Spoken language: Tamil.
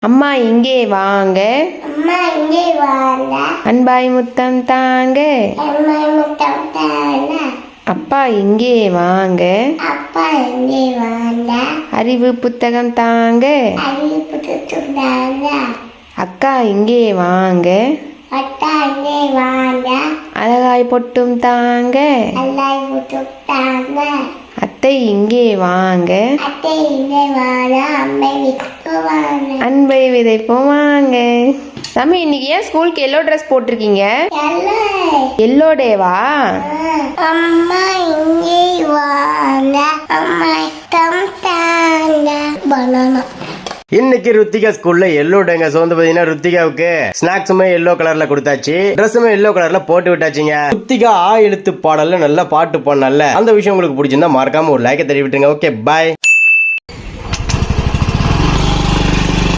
அம்மா இங்கே வாங்க. அம்மா இங்கே வாங்க. அன்பாய் முத்தம் தாங்க. அம்மாய் முத்தம் தாங்க. அப்பா இங்கே வாங்க. அப்பா இங்கே வாங்க. அறிவு புத்தகம் தாங்க. அறிவு புத்தகம் தாங்க. அக்கா இங்கே வாங்க. அத்தா இங்கே வாங்க. அழகாய் பொட்டும் தாங்க. அல்லாய் புத்தகம் தாங்க. அத்தை இங்கே வாங்க. அத்தை இங்கே வாங்க. அம்மை விட்டு வாங்க. அன்பை விதைப்போம் வாங்க. தம்பி இன்னைக்கு ஏன் ஸ்கூலுக்கு எல்லோ ட்ரெஸ் போட்டிருக்கீங்க? எல்லோ டேவா? அம்மா இங்கே வாங்க. அம்மாய் தம் தாங்க. பனானா. இன்னைக்கு ருத்திகா ஸ்கூல்ல எல்லோ டேங்க. சோ வந்து பாத்தீங்கன்னா ருத்திகாவுக்கு ஸ்நாக்ஸுமே எல்லோ கலர்ல கொடுத்தாச்சு, ட்ரெஸ்ஸுமே எல்லோ கலர்ல போட்டு விட்டாச்சுங்க. ருத்திகா எழுத்து பாடல்ல நல்லா பாட்டு பாடல. அந்த விஷயம் உங்களுக்கு பிடிச்சிருந்தா மறக்காம ஒரு லைக்கை தட்டி விட்டுருங்க. Okay bye.